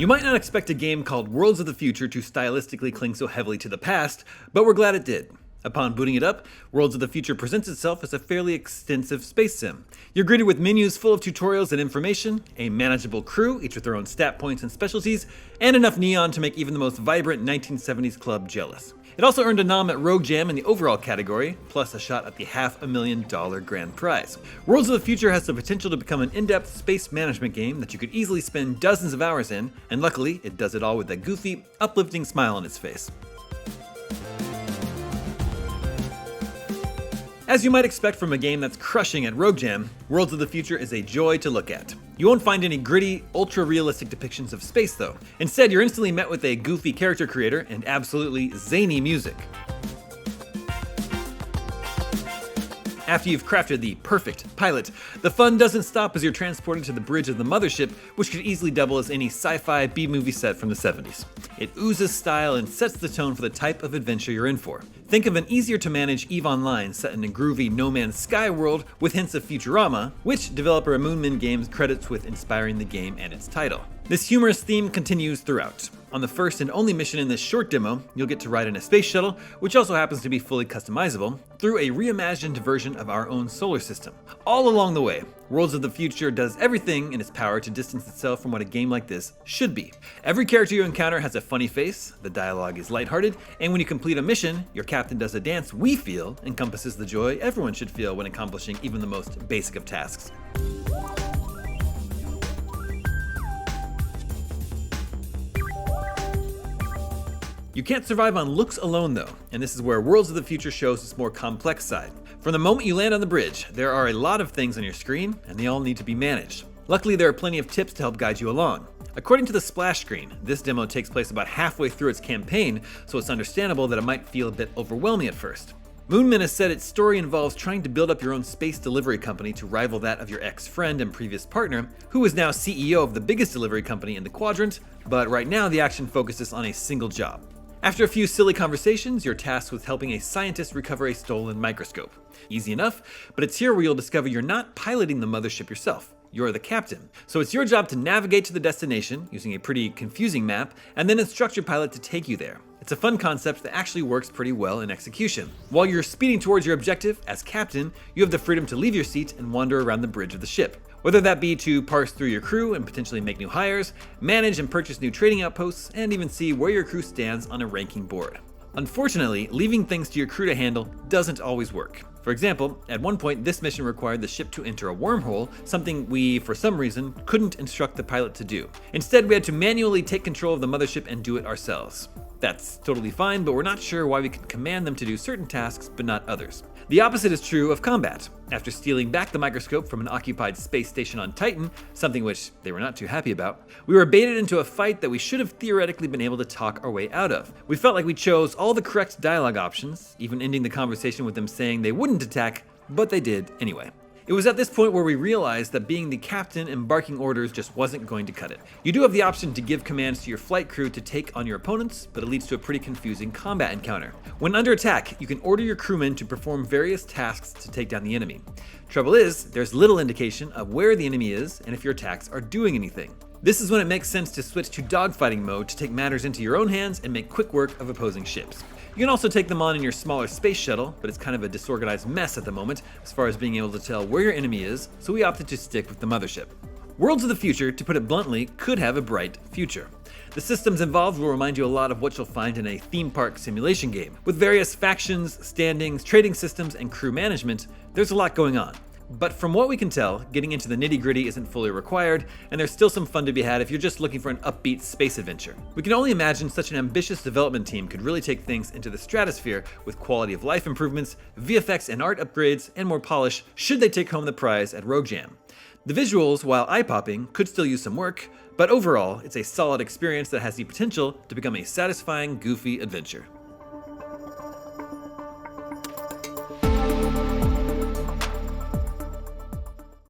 You might not expect a game called Worlds of the Future to stylistically cling so heavily to the past, but we're glad it did. Upon booting it up, Worlds of the Future presents itself as a fairly extensive space sim. You're greeted with menus full of tutorials and information, a manageable crew, each with their own stat points and specialties, and enough neon to make even the most vibrant 1970s club jealous. It also earned a nom at Rogue Jam in the overall category, plus a shot at the $500,000 grand prize. Worlds of the Future has the potential to become an in-depth space management game that you could easily spend dozens of hours in, and luckily, it does it all with a goofy, uplifting smile on its face. As you might expect from a game that's crushing at Rogue Jam, Worlds of the Future is a joy to look at. You won't find any gritty, ultra-realistic depictions of space though. Instead, you're instantly met with a goofy character creator and absolutely zany music. After you've crafted the perfect pilot, the fun doesn't stop as you're transported to the bridge of the mothership, which could easily double as any sci-fi B-movie set from the 70s. It oozes style and sets the tone for the type of adventure you're in for. Think of an easier-to-manage EVE Online set in a groovy No Man's Sky world with hints of Futurama, which developer Moonman Games credits with inspiring the game and its title. This humorous theme continues throughout. On the first and only mission in this short demo, you'll get to ride in a space shuttle, which also happens to be fully customizable, through a reimagined version of our own solar system. All along the way, Worlds of the Future does everything in its power to distance itself from what a game like this should be. Every character you encounter has a funny face, the dialogue is lighthearted, and when you complete a mission, your captain does a dance we feel encompasses the joy everyone should feel when accomplishing even the most basic of tasks. You can't survive on looks alone though, and this is where Worlds of the Future shows its more complex side. From the moment you land on the bridge, there are a lot of things on your screen, and they all need to be managed. Luckily, there are plenty of tips to help guide you along. According to the splash screen, this demo takes place about halfway through its campaign, so it's understandable that it might feel a bit overwhelming at first. Moonman has said its story involves trying to build up your own space delivery company to rival that of your ex-friend and previous partner, who is now CEO of the biggest delivery company in the quadrant, but right now the action focuses on a single job. After a few silly conversations, you're tasked with helping a scientist recover a stolen microscope. Easy enough, but it's here where you'll discover you're not piloting the mothership yourself. You're the captain. So it's your job to navigate to the destination using a pretty confusing map, and then instruct your pilot to take you there. It's a fun concept that actually works pretty well in execution. While you're speeding towards your objective, as captain, you have the freedom to leave your seat and wander around the bridge of the ship. Whether that be to parse through your crew and potentially make new hires, manage and purchase new trading outposts, and even see where your crew stands on a ranking board. Unfortunately, leaving things to your crew to handle doesn't always work. For example, at one point this mission required the ship to enter a wormhole, something we, for some reason, couldn't instruct the pilot to do. Instead, we had to manually take control of the mothership and do it ourselves. That's totally fine, but we're not sure why we can command them to do certain tasks but not others. The opposite is true of combat. After stealing back the microscope from an occupied space station on Titan, something which they were not too happy about, we were baited into a fight that we should have theoretically been able to talk our way out of. We felt like we chose all the correct dialogue options, even ending the conversation with them saying they wouldn't attack, but they did anyway. It was at this point where we realized that being the captain and barking orders just wasn't going to cut it. You do have the option to give commands to your flight crew to take on your opponents, but it leads to a pretty confusing combat encounter. When under attack, you can order your crewmen to perform various tasks to take down the enemy. Trouble is, there's little indication of where the enemy is and if your attacks are doing anything. This is when it makes sense to switch to dogfighting mode to take matters into your own hands and make quick work of opposing ships. You can also take them on in your smaller space shuttle, but it's kind of a disorganized mess at the moment as far as being able to tell where your enemy is, so we opted to stick with the mothership. Worlds of the Future, to put it bluntly, could have a bright future. The systems involved will remind you a lot of what you'll find in a theme park simulation game. With various factions, standings, trading systems, and crew management, there's a lot going on. But from what we can tell, getting into the nitty-gritty isn't fully required, and there's still some fun to be had if you're just looking for an upbeat space adventure. We can only imagine such an ambitious development team could really take things into the stratosphere with quality of life improvements, VFX and art upgrades, and more polish should they take home the prize at Rogue Jam. The visuals, while eye-popping, could still use some work, but overall, it's a solid experience that has the potential to become a satisfying, goofy adventure.